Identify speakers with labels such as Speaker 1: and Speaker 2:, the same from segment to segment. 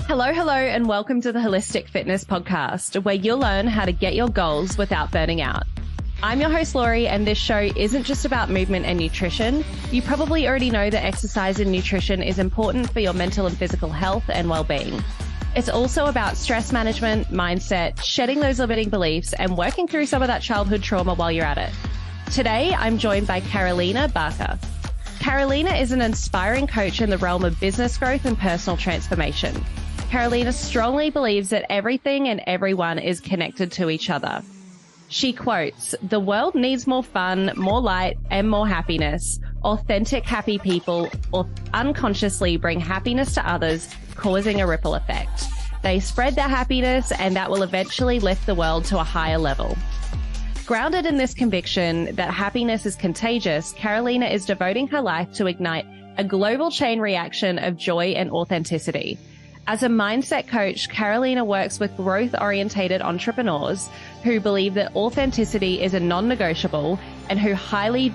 Speaker 1: Hello, and welcome to the Holistic Fitness Podcast, where you'll learn how to get your goals without burning out. I'm your host, Laurie, and this show isn't just about movement and nutrition. You probably already know that exercise and nutrition is important for your mental and physical health and well-being. It's also about stress management, mindset, shedding those limiting beliefs, and working through some of that childhood trauma while you're at it. Today, I'm joined by Carolina Bakker. Carolina is an inspiring coach in the realm of business growth and personal transformation. Carolina strongly believes that everything and everyone is connected to each other. She quotes, "The world needs more fun, more light, and more happiness. Authentic, happy people unconsciously bring happiness to others, causing a ripple effect. They spread their happiness, and that will eventually lift the world to a higher level." Grounded in this conviction that happiness is contagious, Carolina is devoting her life to ignite a global chain reaction of joy and authenticity. As a mindset coach, Carolina works with growth-orientated entrepreneurs who believe that authenticity is a non-negotiable and who highly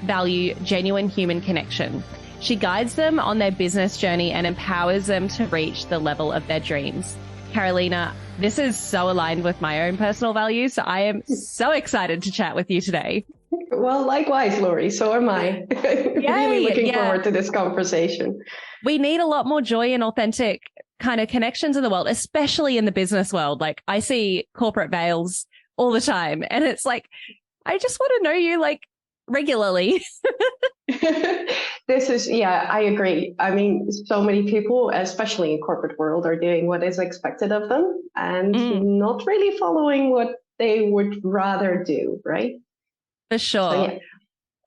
Speaker 1: value genuine human connection. She guides them on their business journey and empowers them to reach the level of their dreams. Carolina, this is so aligned with my own personal values, so I am so excited to chat with you today.
Speaker 2: Well, likewise, Laurie. So am I. Really looking forward to this conversation.
Speaker 1: We need a lot more joy and authentic kind of connections in the world, especially in the business world. Like, I see corporate veils all the time, and it's like, I just want to know you like regularly.
Speaker 2: I agree. I mean, so many people, especially in corporate world, are doing what is expected of them and not really following what they would rather do, right?
Speaker 1: For sure. So, yeah.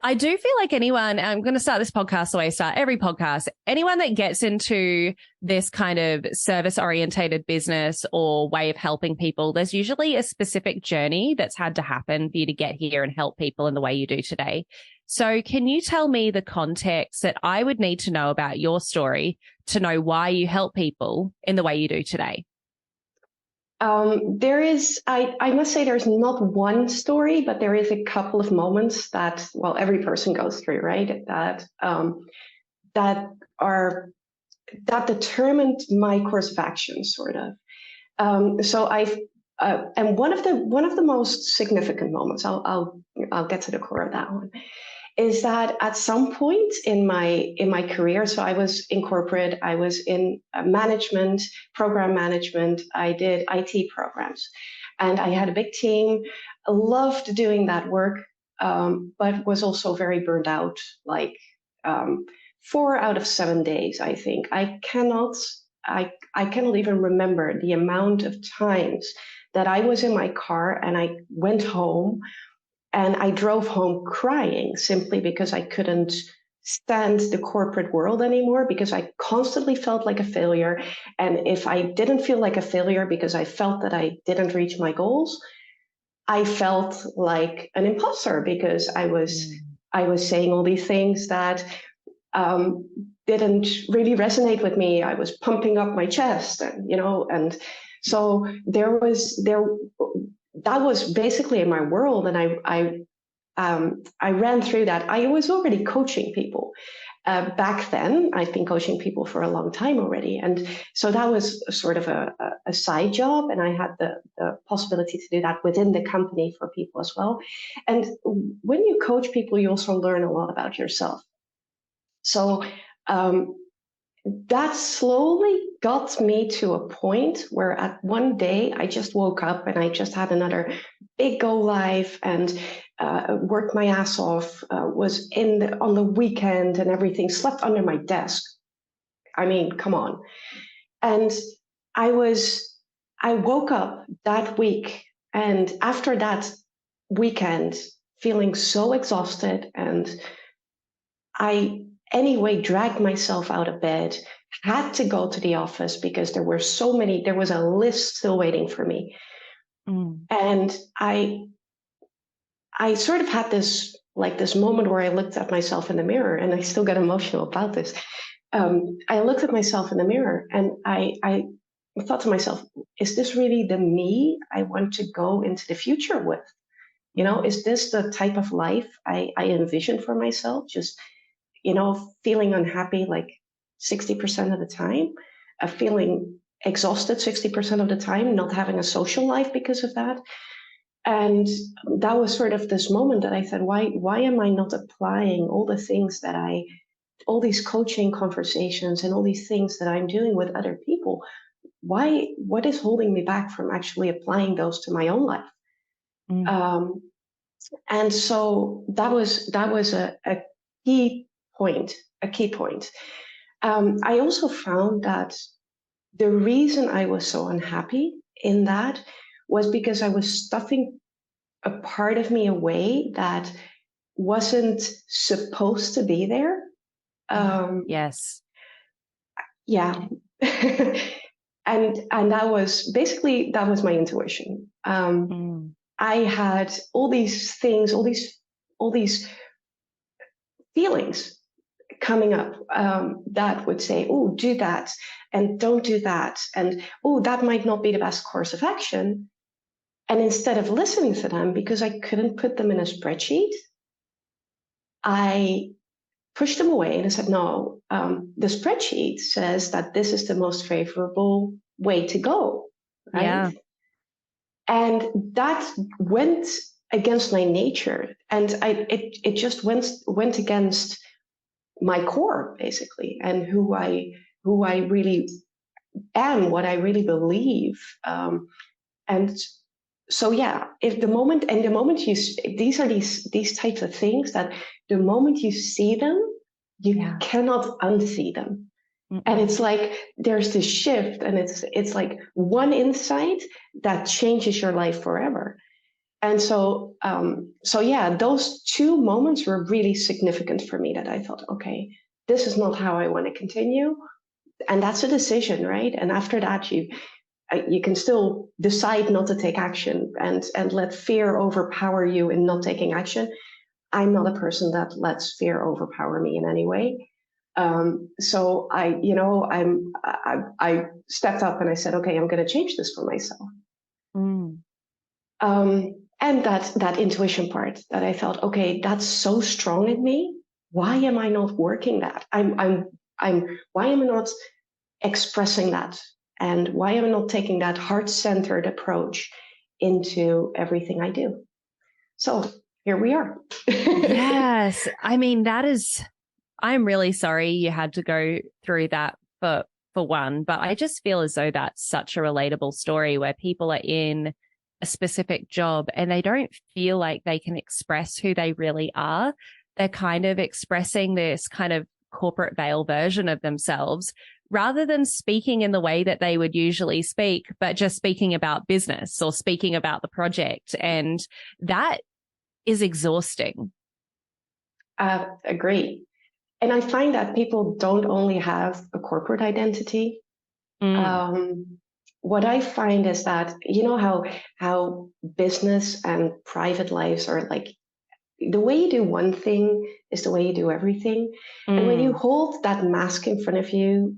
Speaker 1: I do feel like anyone, I'm going to start this podcast the way I start every podcast, anyone that gets into this kind of service-orientated business or way of helping people, there's usually a specific journey that's had to happen for you to get here and help people in the way you do today. So can you tell me the context that I would need to know about your story to know why you help people in the way you do today?
Speaker 2: I must say there's not one story, but there is a couple of moments that, well, every person goes through, right? That determined my course of action, sort of. And one of the most significant moments, I'll get to the core of that one, is that at some point in my career, so I was in corporate, I was in management, program management, I did IT programs, and I had a big team. I loved doing that work, but was also very burned out, like 4 out of 7 days, I think. I cannot even remember the amount of times that I was in my car and I went home. And I drove home crying simply because I couldn't stand the corporate world anymore, because I constantly felt like a failure. And if I didn't feel like a failure because I felt that I didn't reach my goals, I felt like an imposter because I was saying all these things that didn't really resonate with me. I was pumping up my chest, and so that was basically in my world, and I ran through that. I was already coaching people back then. I've been coaching people for a long time already, and so that was sort of a side job, and I had the possibility to do that within the company for people as well. And when you coach people, you also learn a lot about yourself. So that slowly got me to a point where at one day I just woke up and I just had another big go live and worked my ass off, was on the weekend and everything, slept under my desk. I mean, come on. And I woke up that week, and after that weekend feeling so exhausted, and I anyway dragged myself out of bed, had to go to the office because there was a list still waiting for me. And I sort of had this moment where I looked at myself in the mirror, and I still get emotional about this. I looked at myself in the mirror and I thought to myself, is this really the me I want to go into the future with? Is this the type of life I envision for myself? Just feeling unhappy like 60% of the time, feeling exhausted 60% of the time, not having a social life because of that. And that was sort of this moment that I said, why am I not applying all the things that all these coaching conversations and all these things that I'm doing with other people? What is holding me back from actually applying those to my own life? And so that was a key point. I also found that the reason I was so unhappy in that was because I was stuffing a part of me away that wasn't supposed to be there.
Speaker 1: Yes.
Speaker 2: Yeah. and that was my intuition. I had all these things, all these feelings coming up that would say, oh, do that and don't do that. And, oh, that might not be the best course of action. And instead of listening to them, because I couldn't put them in a spreadsheet, I pushed them away and I said, no, the spreadsheet says that this is the most favorable way to go, right?
Speaker 1: Yeah.
Speaker 2: And that went against my nature. And it just went against my core, basically, and who I really am, what I really believe. And so, yeah, the moment these types of things that the moment you see them, you cannot unsee them. And it's like there's this shift, and it's like one insight that changes your life forever. And so yeah, those two moments were really significant for me, that I thought, okay, this is not how I want to continue. And that's a decision, right? And after that, you can still decide not to take action and let fear overpower you in not taking action. I'm not a person that lets fear overpower me in any way. So I stepped up and I said, okay, I'm going to change this for myself. And that intuition part that I felt, okay, that's so strong in me. Why am I not working that? Why am I not expressing that? And why am I not taking that heart-centered approach into everything I do? So here we are.
Speaker 1: Yes. I mean, I'm really sorry you had to go through that for one, but I just feel as though that's such a relatable story where people are in a specific job and they don't feel like they can express who they really are. They're kind of expressing this kind of corporate veil version of themselves rather than speaking in the way that they would usually speak, but just speaking about business or speaking about the project. And that is exhausting.
Speaker 2: Agree. And I find that people don't only have a corporate identity. What I find is that, you know how business and private lives are like, the way you do one thing is the way you do everything. And when you hold that mask in front of you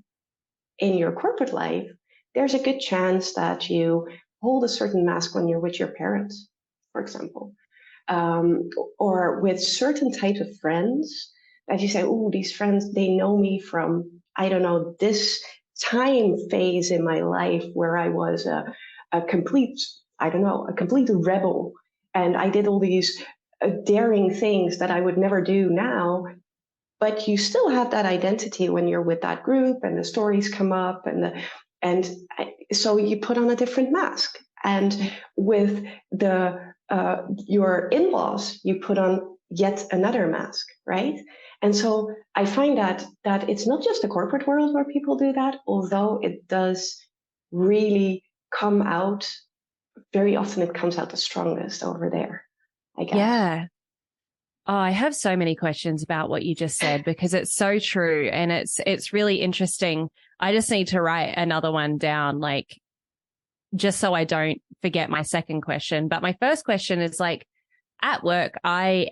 Speaker 2: in your corporate life, there's a good chance that you hold a certain mask when you're with your parents, for example, or with certain types of friends that you say, oh, these friends, they know me from, I don't know, this time phase in my life where I was a complete rebel. And I did all these daring things that I would never do now. But you still have that identity when you're with that group and the stories come up and so you put on a different mask. And with your in-laws, you put on yet another mask, right? And so I find that it's not just the corporate world where people do that, although it does really come out, very often it comes out the strongest over there, I guess.
Speaker 1: Yeah. Oh, I have so many questions about what you just said because it's so true. And it's really interesting. I just need to write another one down, like, just so I don't forget my second question. But my first question is like, at work, I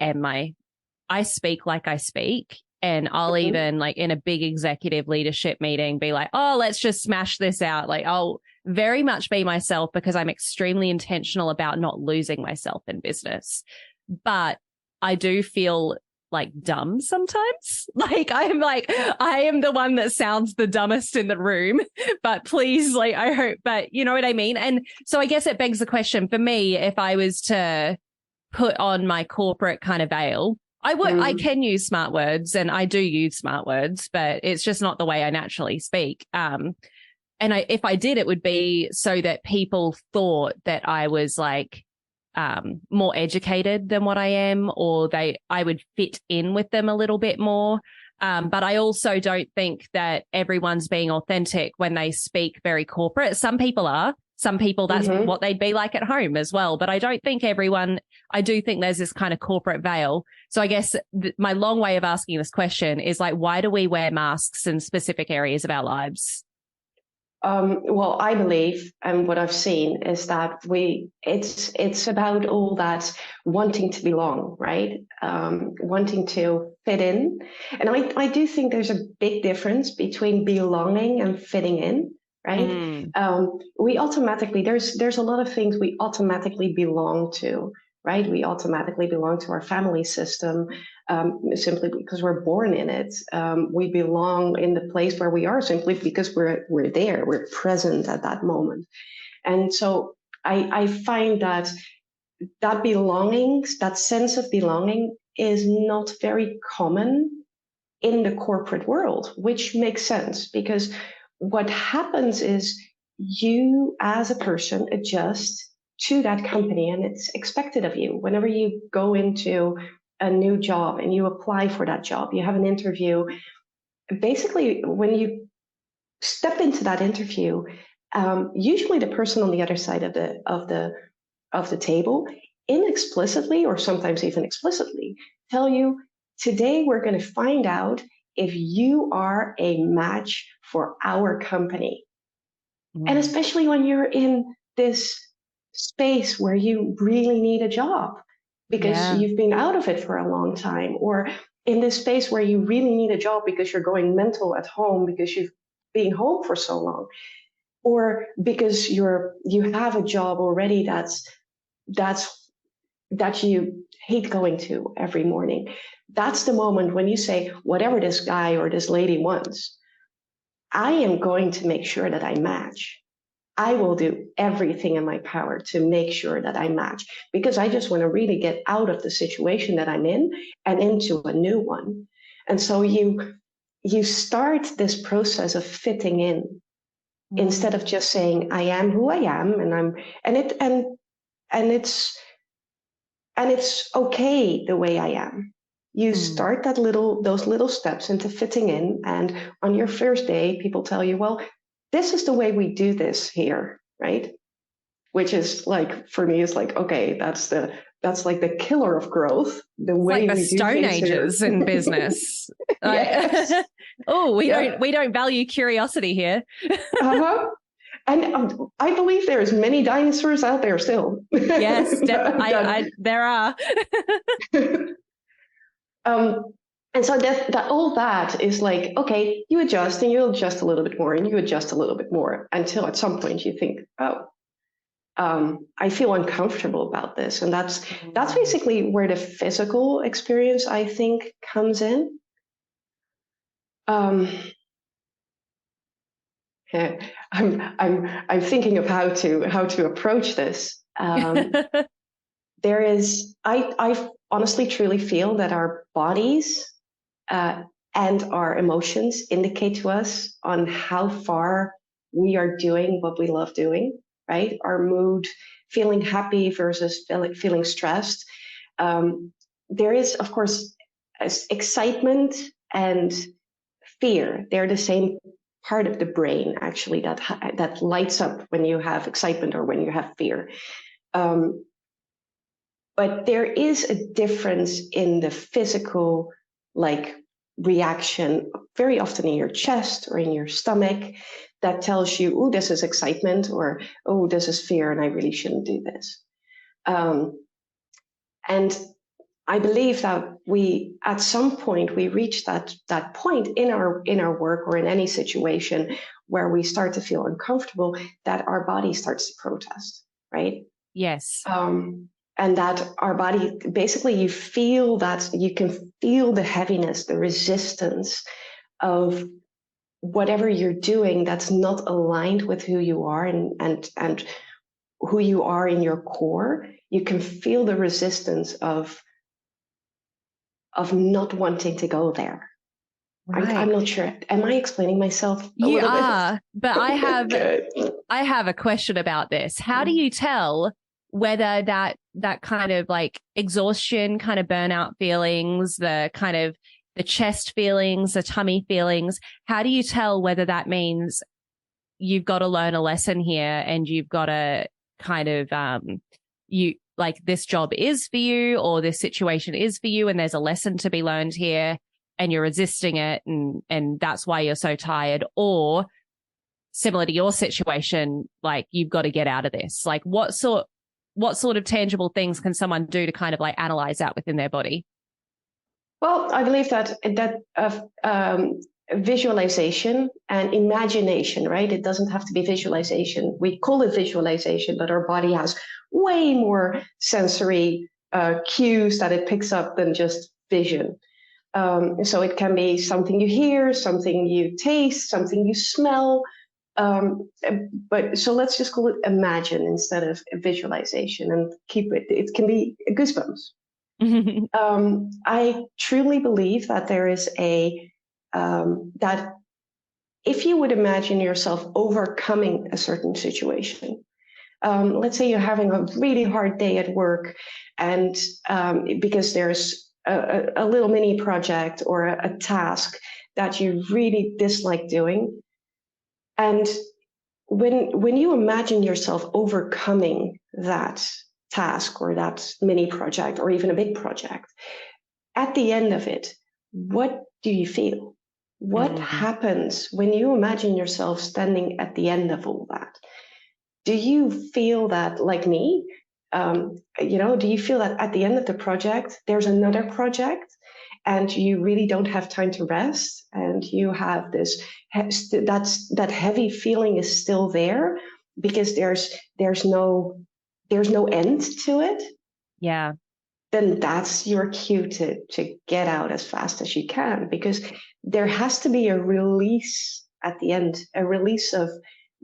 Speaker 1: speak like I speak, and I'll even like in a big executive leadership meeting be like, oh, let's just smash this out. Like I'll very much be myself because I'm extremely intentional about not losing myself in business. But I do feel like dumb sometimes. Like I am the one that sounds the dumbest in the room, but please, like, I hope, but you know what I mean? And so I guess it begs the question for me, if I was to put on my corporate kind of veil, I can use smart words, and I do use smart words, but it's just not the way I naturally speak. If I did, it would be so that people thought that I was like more educated than what I am, or I would fit in with them a little bit more. But I also don't think that everyone's being authentic when they speak very corporate. Some people are. Some people, that's what they'd be like at home as well. But I don't think everyone, I do think there's this kind of corporate veil. So I guess my long way of asking this question is like, why do we wear masks in specific areas of our lives?
Speaker 2: Well, I believe, and what I've seen is that it's about all that wanting to belong, right? Wanting to fit in. And I do think there's a big difference between belonging and fitting in, right? We automatically, there's a lot of things we automatically belong to, right? We automatically belong to our family system, simply because we're born in it. We belong in the place where we are simply because we're there, we're present at that moment. And so I find that belonging, that sense of belonging, is not very common in the corporate world, which makes sense, because what happens is you as a person adjust to that company, and it's expected of you. Whenever you go into a new job and you apply for that job, you have an interview. Basically, when you step into that interview, usually the person on the other side of the table, inexplicitly or sometimes even explicitly, tell you, today we're going to find out if you are a match for our company. And especially when you're in this space where you really need a job because you've been out of it for a long time, or in this space where you really need a job because you're going mental at home because you've been home for so long, or because you have a job already that you hate going to every morning. That's the moment when you say, whatever this guy or this lady wants, I am going to make sure that I match. I will do everything in my power to make sure that I match, because I just want to really get out of the situation that I'm in and into a new one. And so you start this process of fitting in instead of just saying, I am who I am, and it's okay the way I am. You start those little steps into fitting in, and on your first day, people tell you, well, this is the way we do this here, right? Which is like, for me, is like, okay, that's like the killer of growth. The way
Speaker 1: like the Stone Ages in business.
Speaker 2: Yes.
Speaker 1: We don't value curiosity here.
Speaker 2: And I believe there's many dinosaurs out there still.
Speaker 1: Yes, there are.
Speaker 2: And so that all that is like, okay, you adjust and you adjust a little bit more and you adjust a little bit more until at some point you think, I feel uncomfortable about this. And that's basically where the physical experience, I think, comes in. I'm thinking of how to approach this. I honestly truly feel that our bodies and our emotions indicate to us on how far we are doing what we love doing, right? Our mood, feeling happy versus feeling stressed. There is, of course, excitement and fear. They're the same part of the brain, actually, that lights up when you have excitement or when you have fear. But there is a difference in the physical, like, reaction, very often in your chest or in your stomach, that tells you, oh, this is excitement, or, oh, this is fear, and I really shouldn't do this. And I believe that at some point, we reach that point in our work or in any situation where we start to feel uncomfortable, that our body starts to protest, right?
Speaker 1: Yes.
Speaker 2: and that our body, basically you feel that, you can feel the heaviness, the resistance of whatever you're doing that's not aligned with who you are and who you are in your core. You can feel the resistance of not wanting to go there.
Speaker 1: Right.
Speaker 2: I'm not sure. Am I explaining myself a
Speaker 1: You
Speaker 2: little
Speaker 1: are,
Speaker 2: bit?
Speaker 1: but
Speaker 2: Good.
Speaker 1: I have a question about this. How do you tell whether that kind of like exhaustion, kind of burnout feelings, the kind of the chest feelings, the tummy feelings, how do you tell whether that means you've got to learn a lesson here and you've got to kind of, you like this job is for you or this situation is for you and there's a lesson to be learned here and you're resisting it and that's why you're so tired? Or similar to your situation, like you've got to get out of this. Like what sort of tangible things can someone do to kind of like analyze that within their body?
Speaker 2: Well, I believe that visualization and imagination, right? It doesn't have to be visualization. We call it visualization, but our body has way more sensory cues that it picks up than just vision. So it can be something you hear, something you taste, something you smell. But so let's just call it imagine instead of visualization and keep it. It can be goosebumps. I truly believe that there is that if you would imagine yourself overcoming a certain situation, let's say you're having a really hard day at work, and because there's a little mini project or a task that you really dislike doing, and when you imagine yourself overcoming that task or that mini project or even a big project, at the end of it, what do you feel? What happens when you imagine yourself standing at the end of all that? Do you feel that, like me, do you feel that at the end of the project, there's another project and you really don't have time to rest and you have this, that heavy feeling is still there because there's no end to it?
Speaker 1: Yeah.
Speaker 2: Then that's your cue to get out as fast as you can, because there has to be a release at the end, a release of,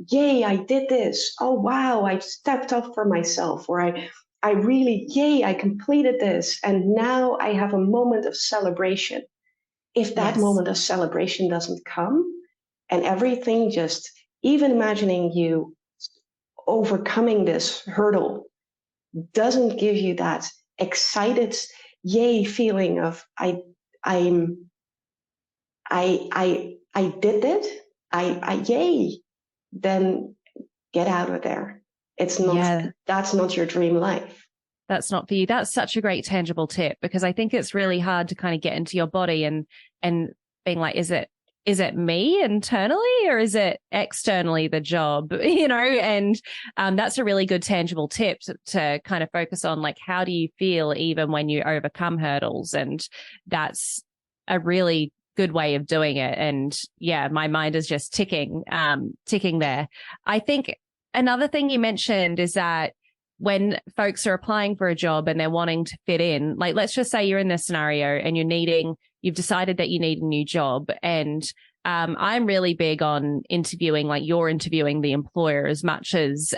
Speaker 2: yay, I did this. Oh, wow, I stepped up for myself, or I really, yay, I completed this. And now I have a moment of celebration. If that moment of celebration doesn't come and everything just, even imagining you overcoming this hurdle doesn't give you that excited yay feeling of I did it, I yay, then get out of there. It's not, that's not your dream life.
Speaker 1: That's not for you. That's such a great tangible tip, because I think it's really hard to kind of get into your body and being like, is it me internally or is it externally the job, and that's a really good tangible tip to kind of focus on, like, how do you feel even when you overcome hurdles? And that's a really good way of doing it. And yeah, my mind is just ticking there. I think another thing you mentioned is that when folks are applying for a job and they're wanting to fit in, like, let's just say you're in this scenario and you've decided that you need a new job. And I'm really big on interviewing, like you're interviewing the employer as much as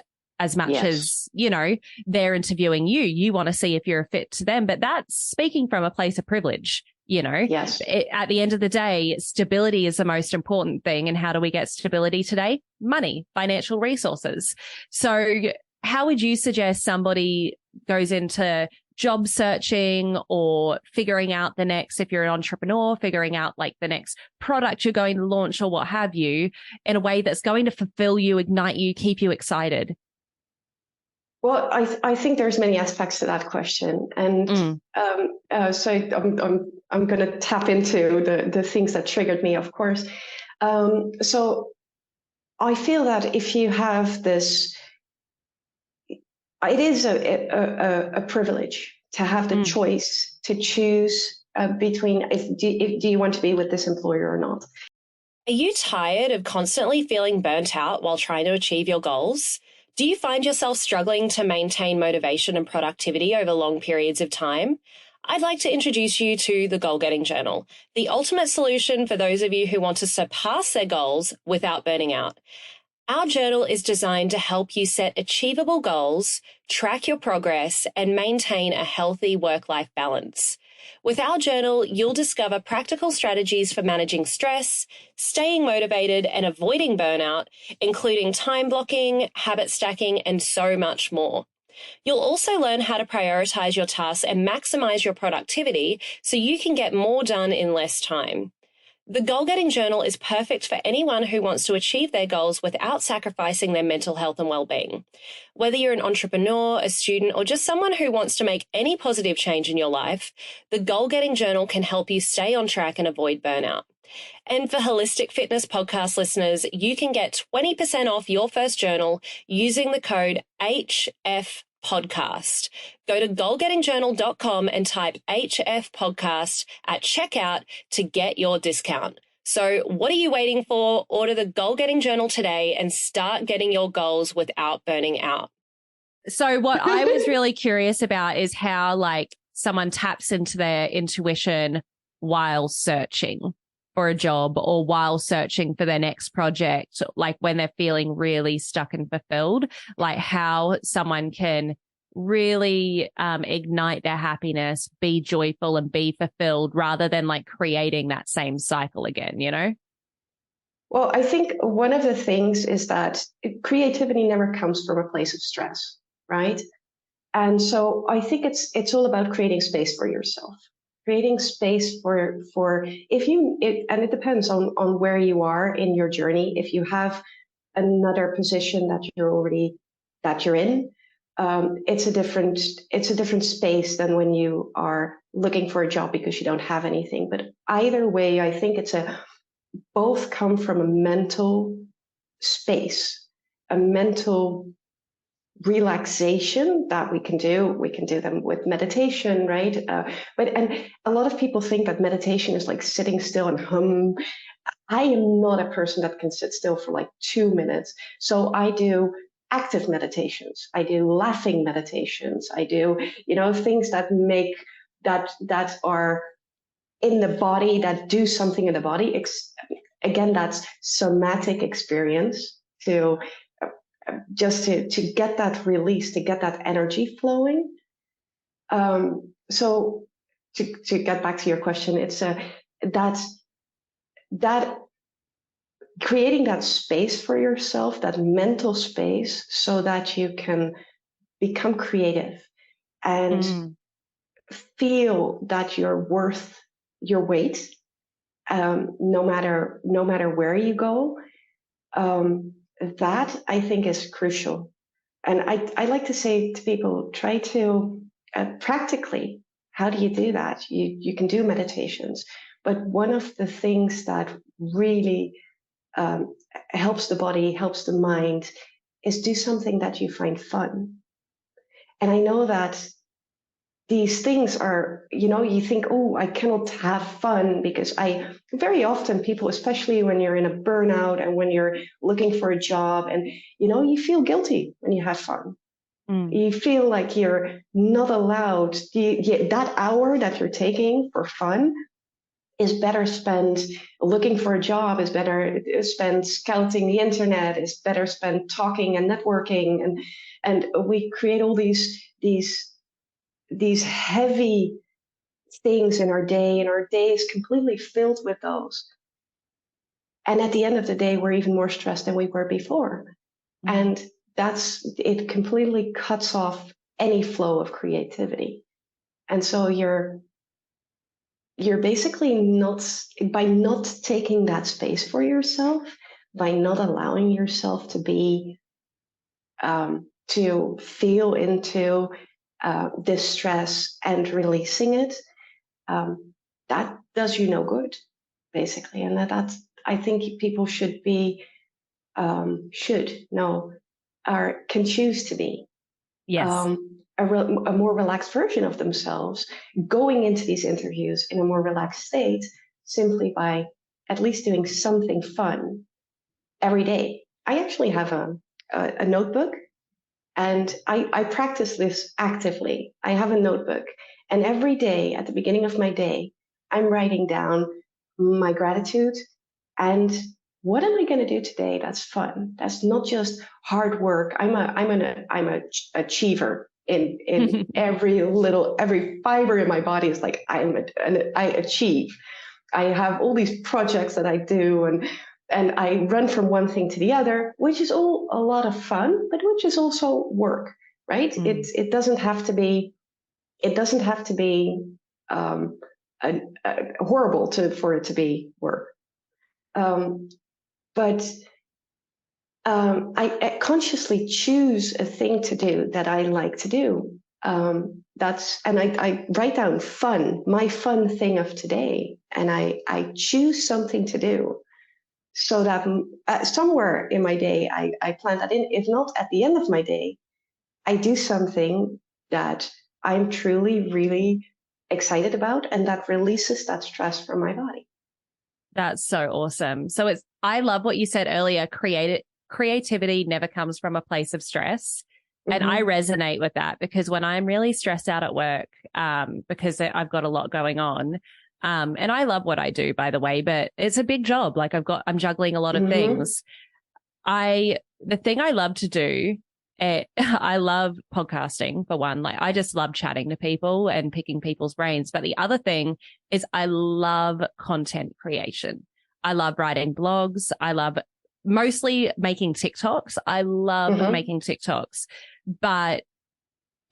Speaker 1: they're interviewing you. You want to see if you're a fit to them, but that's speaking from a place of privilege.
Speaker 2: Yes.
Speaker 1: At the end of the day, stability is the most important thing. And how do we get stability today? Money, financial resources. So how would you suggest somebody goes into job searching or figuring out if you're an entrepreneur, figuring out like the next product you're going to launch or what have you, in a way that's going to fulfill you, ignite you, keep you excited?
Speaker 2: Well, I think there's many aspects to that question, and so I'm going to tap into the things that triggered me, of course. So I feel that if you have this, it is a privilege to have the choice to choose between do you want to be with this employer or not.
Speaker 3: Are you tired of constantly feeling burnt out while trying to achieve your goals?
Speaker 1: Do you find yourself struggling to maintain motivation and productivity over long periods of time? I'd like to introduce you to the Goal Getting Journal, the ultimate solution for those of you who want to surpass their goals without burning out. Our journal is designed to help you set achievable goals, track your progress, and maintain a healthy work-life balance. With our journal, you'll discover practical strategies for managing stress, staying motivated, and avoiding burnout, including time blocking, habit stacking, and so much more. You'll also learn how to prioritize your tasks and maximize your productivity so you can get more done in less time. The Goal Getting Journal is perfect for anyone who wants to achieve their goals without sacrificing their mental health and well-being. Whether you're an entrepreneur, a student, or just someone who wants to make any positive change in your life, the Goal Getting Journal can help you stay on track and avoid burnout. And for Holistic Fitness podcast listeners, you can get 20% off your first journal using the code HFPodcast. Go to goalgettingjournal.com and type HF podcast at checkout to get your discount. So what are you waiting for? Order the Goal Getting Journal today and start getting your goals without burning out. So what I was really curious about is how someone taps into their intuition while searching for a job or while searching for their next project, like when they're feeling really stuck and fulfilled, like how someone can really ignite their happiness, be joyful and be fulfilled rather than creating that same cycle again, you know?
Speaker 2: Well, I think one of the things is that creativity never comes from a place of stress, right? And so I think it's all about creating space for yourself, creating space for and it depends on where you are in your journey. If you have another position that you're in, it's a different space than when you are looking for a job because you don't have anything. But either way, I think both come from a mental space, a mental relaxation that we can do them with meditation, right? And a lot of people think that meditation is like sitting still and hum. I am not a person that can sit still for 2 minutes, so I do active meditations, I do laughing meditations, I do things that are in the body, that do something in the body. Again, that's somatic experience to get that release, to get that energy flowing. So to get back to your question, it's that creating that space for yourself, that mental space, so that you can become creative and feel that you're worth your weight, no matter where you go. That I think is crucial. And I like to say to people, try to practically, how do you do that? You can do meditations, but one of the things that really helps the body, helps the mind, is do something that you find fun. And I know that these things are, you think, oh, I cannot have fun, because very often people, especially when you're in a burnout and when you're looking for a job, and, you feel guilty when you have fun. You feel like you're not allowed. That hour that you're taking for fun is better spent looking for a job, is better spent scouting the internet, is better spent talking and networking. And we create all these heavy things in our day, and our day is completely filled with those. And at the end of the day, we're even more stressed than we were before. And it completely cuts off any flow of creativity. And so you're basically by not taking that space for yourself, by not allowing yourself to be, to feel into this stress and releasing it, that does you no good, basically. And that's, I think people can choose to be a more relaxed version of themselves, going into these interviews in a more relaxed state, simply by at least doing something fun every day. I actually have a notebook And I practice this actively. I have a notebook, and every day at the beginning of my day, I'm writing down my gratitude and what am I going to do today that's fun? That's not just hard work. I'm a achiever in every fiber in my body is like I achieve. I have all these projects that I do, and I run from one thing to the other, which is all a lot of fun, but which is also work, right? It doesn't have to be um, horrible for it to be work. But I consciously choose a thing to do that I like to do. And I write down my fun thing of today, and I choose something to do so that somewhere in my day I plan that in. If not at the end of my day, I do something that I'm truly, really excited about, and that releases that stress from my body.
Speaker 1: That's so awesome. So I love what you said earlier. Creativity never comes from a place of stress. And I resonate with that because when I'm really stressed out at work, because I've got a lot going on, and I love what I do, by the way, but it's a big job. Like I'm juggling a lot of things. The thing I love to do, I love podcasting for one. Like I just love chatting to people and picking people's brains. But the other thing is I love content creation. I love writing blogs. I love mostly making TikToks. I love making TikToks, but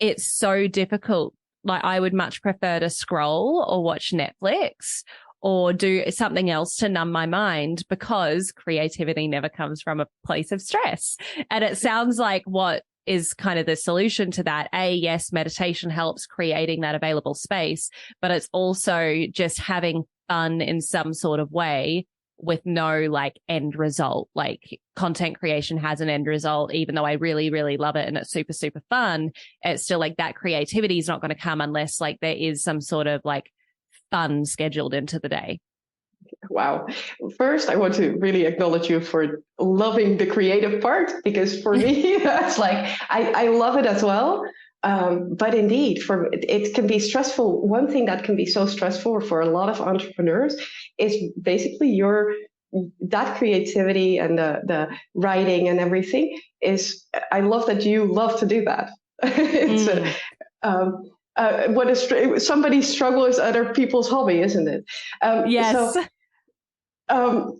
Speaker 1: it's so difficult. Like I would much prefer to scroll or watch Netflix or do something else to numb my mind because creativity never comes from a place of stress. And it sounds like what is kind of the solution to that. Yes, meditation helps creating that available space, but it's also just having fun in some sort of way with no like end result. Like content creation has an end result, even though I really, really love it and it's super, super fun. It's still like that creativity is not going to come unless like there is some sort of like fun scheduled into the day.
Speaker 2: Wow. First, I want to really acknowledge you for loving the creative part, because for me, that's like, I love it as well. But indeed, it can be stressful. One thing that can be so stressful for a lot of entrepreneurs is basically that creativity and the writing and everything is, I love that you love to do that. It's somebody's struggle is other people's hobby, isn't it?
Speaker 1: Yes.
Speaker 2: So, the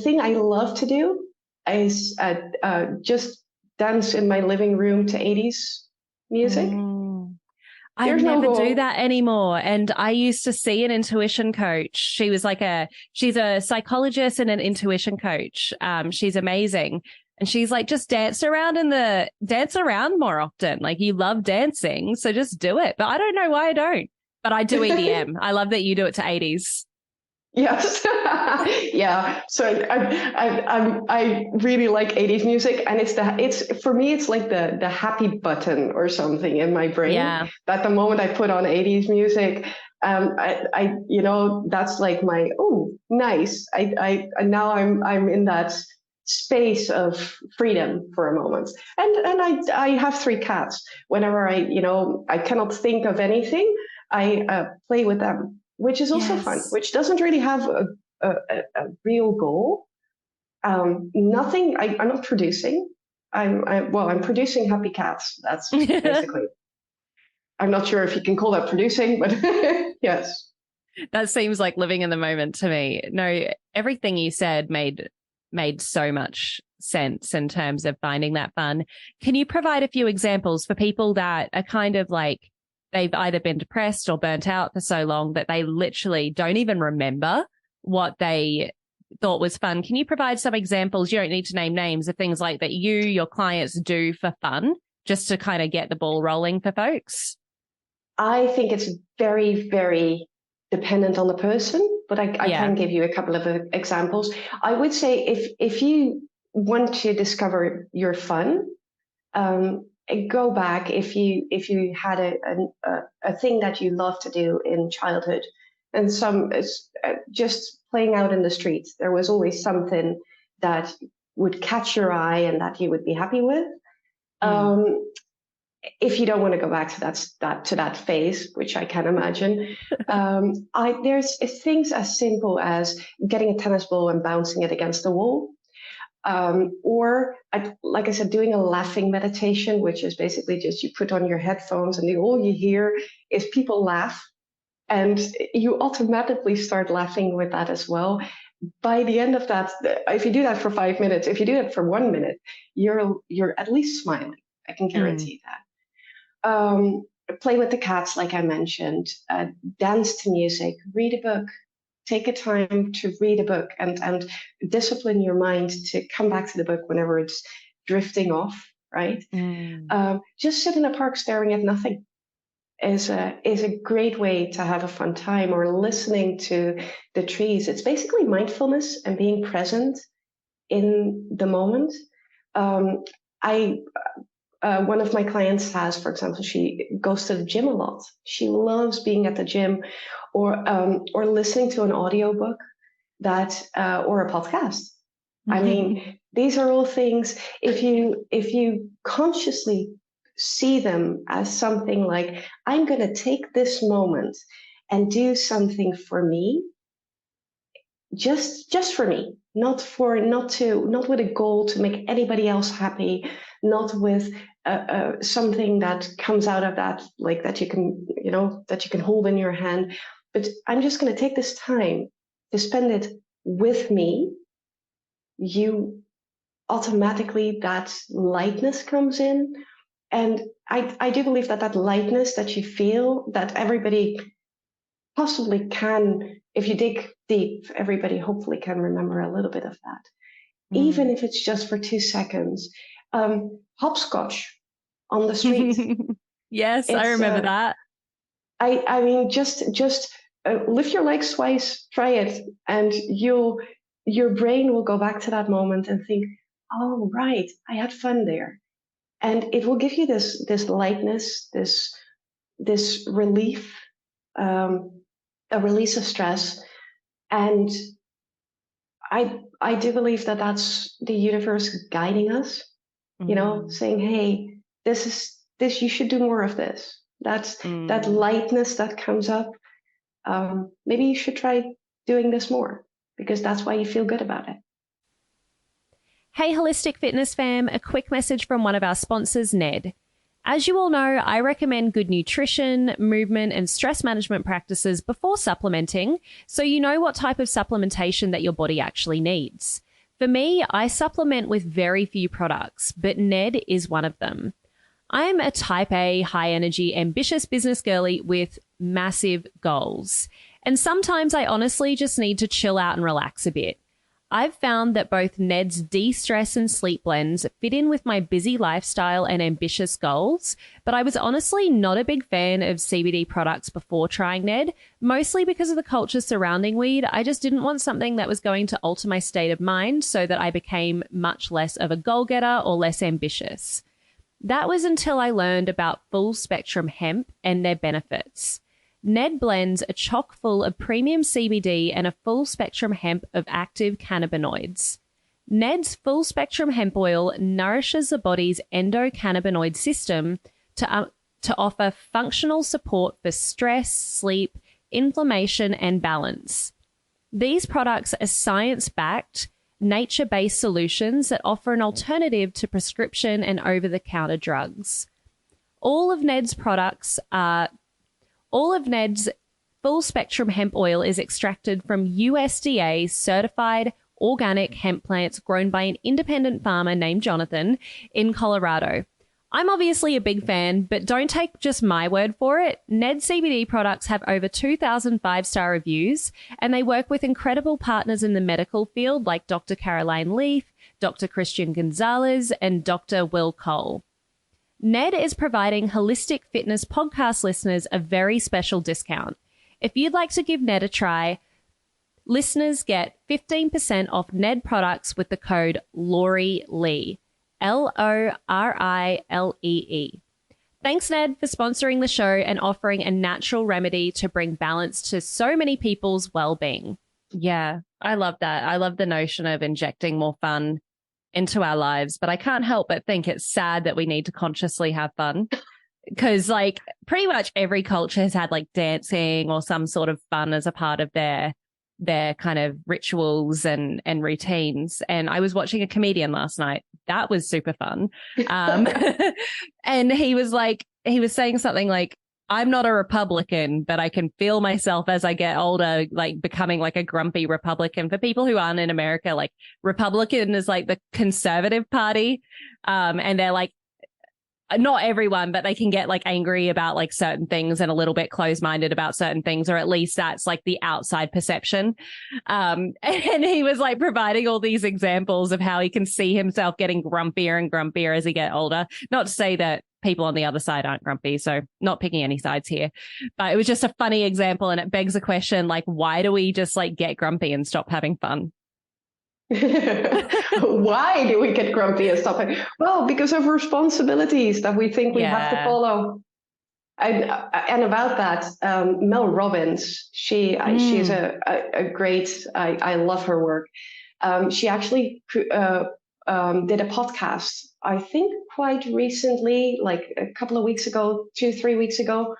Speaker 2: thing I love to do is just dance in my living room to 80s music.
Speaker 1: I never do that anymore. And I used to see an intuition coach. She's a psychologist and an intuition coach. She's amazing. And she's like, just dance around more often. Like you love dancing, so just do it. But I don't know why I don't. But I do EDM. I love that you do it to 80s.
Speaker 2: Yes. Yeah. So I really like 80s music, and it's for me, it's like the happy button or something in my brain.
Speaker 1: Yeah.
Speaker 2: That the moment I put on 80s music, I that's like my, oh, nice. Now I'm in that space of freedom for a moment. And I have 3 cats. Whenever I cannot think of anything, I play with them, which is also fun, which doesn't really have a real goal. Nothing. I'm not producing. I'm producing happy cats. That's basically. I'm not sure if you can call that producing, but yes.
Speaker 1: That seems like living in the moment to me. No, everything you said made so much sense in terms of finding that fun. Can you provide a few examples for people that are kind of like, they've either been depressed or burnt out for so long that they literally don't even remember what they thought was fun? Can you provide some examples? You don't need to name names of things like that your clients do for fun, just to kind of get the ball rolling for folks.
Speaker 2: I think it's very, very dependent on the person, but I can give you a couple of examples. I would say if you want to discover your fun, go back if you had a thing that you loved to do in childhood, and just playing out in the streets. There was always something that would catch your eye and that you would be happy with. If you don't want to go back to that phase, which I can imagine, there's things as simple as getting a tennis ball and bouncing it against the wall, or like I said, doing a laughing meditation, which is basically just you put on your headphones and all you hear is people laugh, and you automatically start laughing with that as well. By the end of that, if you do that for 5 minutes, if you do it for 1 minute, you're at least smiling. I can guarantee that. Play with the cats, like I mentioned, dance to music, read a book, take a time to read a book and discipline your mind to come back to the book whenever it's drifting off, right? Just sit in a park staring at nothing is a great way to have a fun time, or listening to the trees. It's basically mindfulness and being present in the moment. One of my clients has, for example, she goes to the gym a lot. She loves being at the gym, or listening to an audiobook or a podcast. I mean, these are all things. If you consciously see them as something like, I'm going to take this moment and do something for me, just for me, not with a goal to make anybody else happy, not with something that comes out of that, like that you can hold in your hand, but I'm just going to take this time to spend it with me. You automatically, that lightness comes in, and I do believe that lightness that you feel, that everybody possibly can, if you dig deep, everybody hopefully can remember a little bit of that, even if it's just for 2 seconds. Hopscotch on the street.
Speaker 1: Yes, I remember that.
Speaker 2: I mean, just lift your legs twice, try it, and your brain will go back to that moment and think, oh, right, I had fun there. And it will give you this lightness, this relief, a release of stress. And I do believe that that's the universe guiding us, saying, hey, this you should do more of this. That's that lightness that comes up. Maybe you should try doing this more, because that's why you feel good about it.
Speaker 1: Hey, Holistic Fitness fam, a quick message from one of our sponsors, Ned. As you all know, I recommend good nutrition, movement, and stress management practices before supplementing, so you know what type of supplementation that your body actually needs. For me, I supplement with very few products, but Ned is one of them. I'm a type A, high-energy, ambitious business girly with massive goals. And sometimes I honestly just need to chill out and relax a bit. I've found that both Ned's de-stress and sleep blends fit in with my busy lifestyle and ambitious goals, but I was honestly not a big fan of CBD products before trying Ned, mostly because of the culture surrounding weed. I just didn't want something that was going to alter my state of mind so that I became much less of a goal-getter or less ambitious. That was until I learned about full spectrum hemp and their benefits. Ned blends are chock full of premium CBD and a full spectrum hemp of active cannabinoids. Ned's full spectrum hemp oil nourishes the body's endocannabinoid system to offer functional support for stress, sleep, inflammation, and balance. These products are science-backed, nature-based solutions that offer an alternative to prescription and over-the-counter drugs. All of Ned's full spectrum hemp oil is extracted from USDA certified organic hemp plants grown by an independent farmer named Jonathan in Colorado. I'm obviously a big fan, but don't take just my word for it. Ned CBD products have over 2,000 5-star reviews, and they work with incredible partners in the medical field like Dr. Caroline Leaf, Dr. Christian Gonzalez, and Dr. Will Cole. Ned is providing Holistic Fitness podcast listeners a very special discount. If you'd like to give Ned a try, listeners get 15% off Ned products with the code LaurieLee, LORILEE. Thanks, Ned, for sponsoring the show and offering a natural remedy to bring balance to so many people's well-being. Yeah, I love that. I love the notion of injecting more fun into our lives, but I can't help but think it's sad that we need to consciously have fun. Because like pretty much every culture has had like dancing or some sort of fun as a part of their kind of rituals and routines. And I was watching a comedian last night. That was super fun. And he was saying something like, I'm not a Republican, but I can feel myself as I get older, like becoming like a grumpy Republican. For people who aren't in America, like Republican is like the conservative party. And they're like, not everyone, but they can get like angry about like certain things and a little bit closed-minded about certain things, or at least that's like the outside perception. And he was like providing all these examples of how he can see himself getting grumpier and grumpier as he get older. Not to say that people on the other side aren't grumpy, so not picking any sides here, but it was just a funny example. And it begs the question, like, why do we just like get grumpy and stop having fun?
Speaker 2: Why do we get grumpy and stuff? Well, because of responsibilities that we think we have to follow. And about that, Mel Robbins, she's a great. I love her work. She actually did a podcast, I think, quite recently, like a couple of weeks ago, 2-3 weeks ago,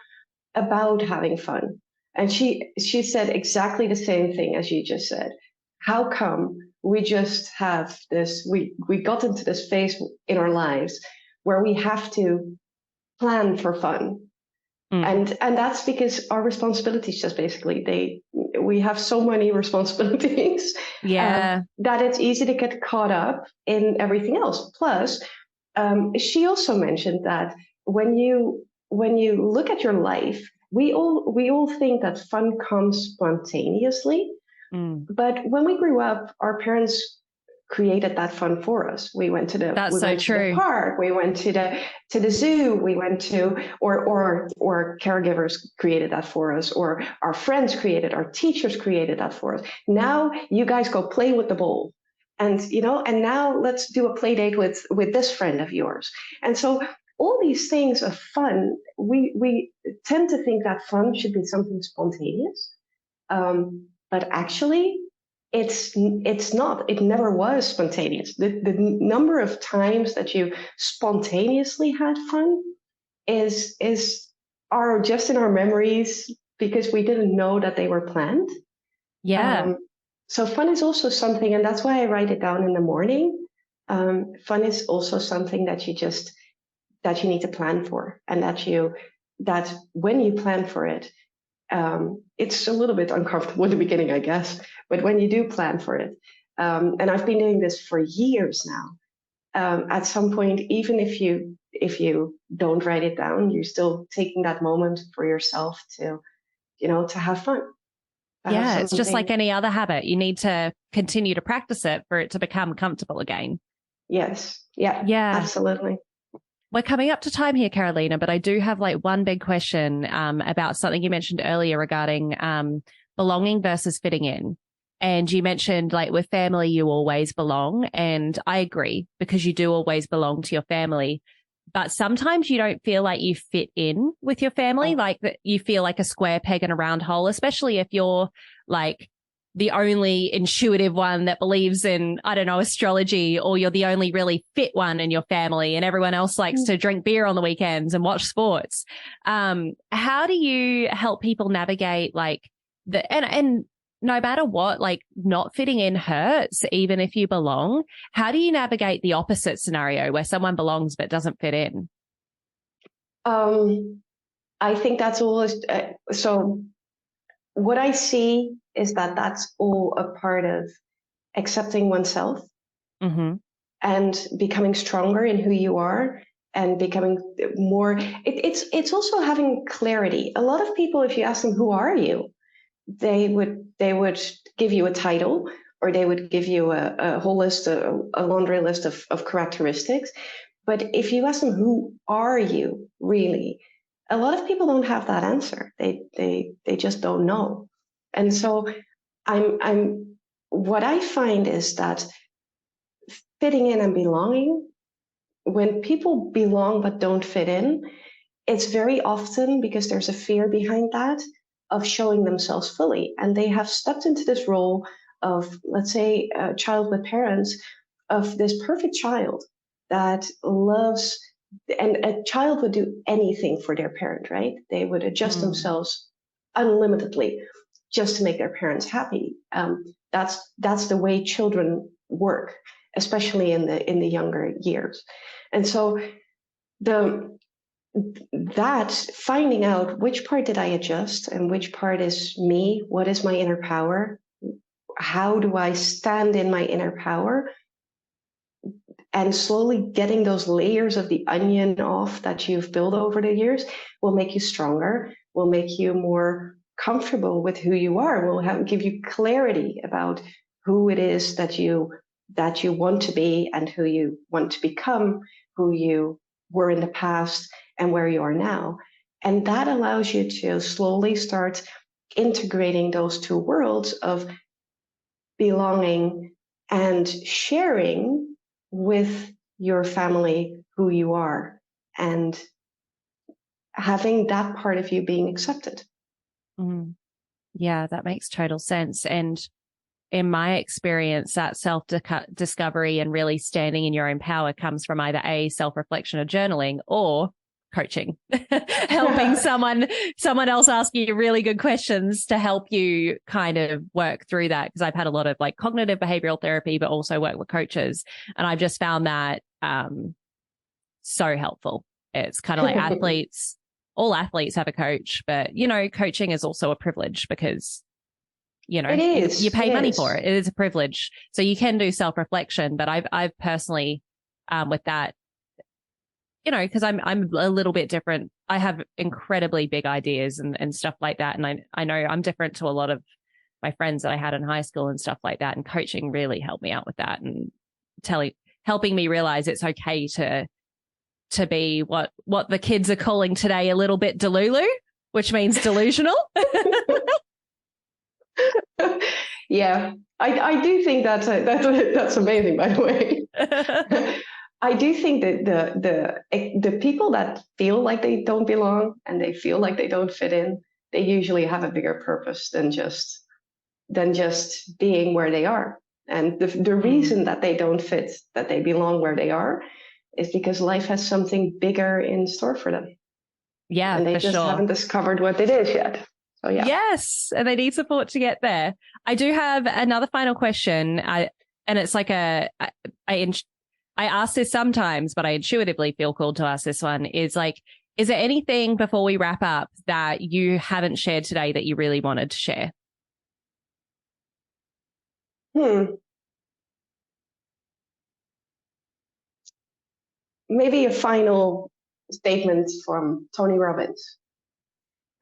Speaker 2: about having fun. And she said exactly the same thing as you just said. How come we just have this, we got into this phase in our lives where we have to plan for fun. And that's because our responsibilities just basically, we have so many responsibilities that it's easy to get caught up in everything else. Plus, she also mentioned that when you look at your life, we all think that fun comes spontaneously. But when we grew up, our parents created that fun for us. We went to the park, we went to the zoo, we went to or caregivers created that for us, or our friends created, our teachers created that for us. Now you guys go play with the ball. And and now let's do a play date with this friend of yours. And so all these things of fun, we tend to think that fun should be something spontaneous. But actually, it's not. It never was spontaneous. The number of times that you spontaneously had fun are just in our memories because we didn't know that they were planned.
Speaker 1: Yeah.
Speaker 2: So fun is also something, and that's why I write it down in the morning. Fun is also something that you need to plan for, and that when you plan for it, it's a little bit uncomfortable in the beginning, I guess, but when you do plan for it, and I've been doing this for years now, at some point, even if you don't write it down, you're still taking that moment for yourself to have fun.
Speaker 1: Yeah, it's just like any other habit. You need to continue to practice it for it to become comfortable again.
Speaker 2: Yes. Yeah. Absolutely.
Speaker 1: We're coming up to time here, Carolina, but I do have like one big question about something you mentioned earlier regarding belonging versus fitting in. And you mentioned like with family, you always belong. And I agree, because you do always belong to your family. But sometimes you don't feel like you fit in with your family, like that you feel like a square peg in a round hole, especially if you're like the only intuitive one that believes in, I don't know, astrology, or you're the only really fit one in your family and everyone else likes to drink beer on the weekends and watch sports. How do you help people navigate like and no matter what, like not fitting in hurts, even if you belong? How do you navigate the opposite scenario where someone belongs but doesn't fit in?
Speaker 2: I think that's always, so what I see is that that's all a part of accepting oneself and becoming stronger in who you are and becoming more. It's also having clarity. A lot of people, if you ask them, who are you? They would give you a title, or they would give you a whole list, a laundry list of characteristics. But if you ask them, who are you really? A lot of people don't have that answer. They just don't know. And so what I find is that fitting in and belonging, when people belong but don't fit in, it's very often because there's a fear behind that of showing themselves fully. And they have stepped into this role of, let's say, a child with parents, of this perfect child that loves, and a child would do anything for their parent, right? They would adjust themselves unlimitedly just to make their parents happy. That's the way children work, especially in the younger years. And so that finding out which part did I adjust and which part is me, what is my inner power, how do I stand in my inner power, and slowly getting those layers of the onion off that you've built over the years will make you stronger, will make you more comfortable with who you are, will give you clarity about who it is that you want to be and who you want to become, who you were in the past and where you are now. And that allows you to slowly start integrating those two worlds of belonging and sharing with your family who you are, and having that part of you being accepted.
Speaker 1: Yeah, that makes total sense. And in my experience, that self-discovery and really standing in your own power comes from either A, self-reflection or journaling, or coaching, helping someone else ask you really good questions to help you kind of work through that. Because I've had a lot of like cognitive behavioral therapy, but also work with coaches. And I've just found that so helpful. It's kind of like athletes, all athletes have a coach, but coaching is also a privilege because you pay money for it. It is a privilege. So you can do self-reflection, but I've personally, with that, because I'm a little bit different. I have incredibly big ideas and stuff like that. And I know I'm different to a lot of my friends that I had in high school and stuff like that. And coaching really helped me out with that and helping me realize it's okay to be what the kids are calling today a little bit delulu, which means delusional.
Speaker 2: Yeah, I do think that's amazing, by the way. I do think that the people that feel like they don't belong and they feel like they don't fit in, they usually have a bigger purpose than just being where they are. And the reason that they don't fit, that they belong where they are, is because life has something bigger in store for them.
Speaker 1: Yeah,
Speaker 2: and they just haven't discovered what it is yet. So yeah.
Speaker 1: Yes, and they need support to get there. I do have another final question, and it's like I ask this sometimes, but I intuitively feel called to ask this one, is there anything before we wrap up that you haven't shared today that you really wanted to share?
Speaker 2: Maybe a final statement from Tony Robbins.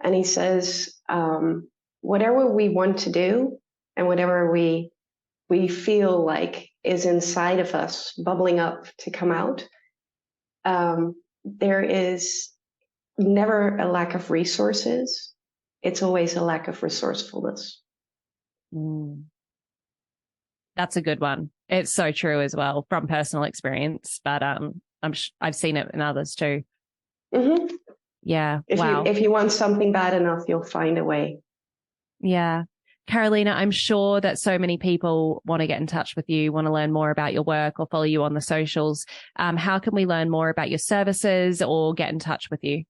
Speaker 2: And he says, whatever we want to do and whatever we feel like is inside of us bubbling up to come out, there is never a lack of resources. It's always a lack of resourcefulness.
Speaker 1: That's a good one. It's so true as well from personal experience, but I've seen it in others too.
Speaker 2: Mm-hmm.
Speaker 1: Yeah.
Speaker 2: If you want something bad enough, you'll find a way.
Speaker 1: Yeah. Carolina, I'm sure that so many people want to get in touch with you, want to learn more about your work or follow you on the socials. How can we learn more about your services or get in touch with you?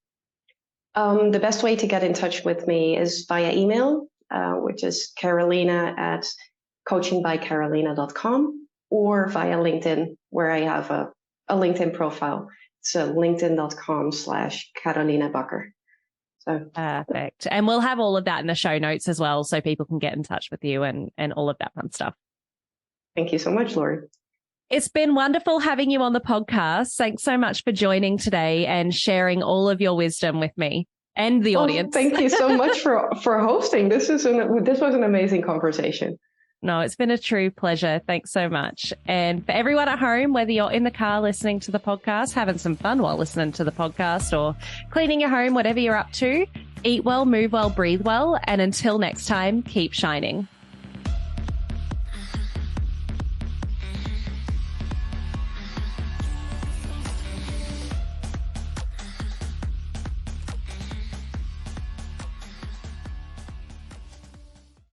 Speaker 2: The best way to get in touch with me is via email, which is carolina@coachingbycarolina.com, or via LinkedIn, where I have a LinkedIn profile. So linkedin.com/Carolina Bakker. So
Speaker 1: perfect. And we'll have all of that in the show notes as well, so people can get in touch with you and all of that fun stuff.
Speaker 2: Thank you so much, Lori.
Speaker 1: It's been wonderful having you on the podcast. Thanks so much for joining today and sharing all of your wisdom with me and the audience.
Speaker 2: Thank you so much for hosting. This was an amazing conversation.
Speaker 1: No, it's been a true pleasure. Thanks so much. And for everyone at home, whether you're in the car listening to the podcast, having some fun while listening to the podcast, or cleaning your home, whatever you're up to, eat well, move well, breathe well. And until next time, keep shining.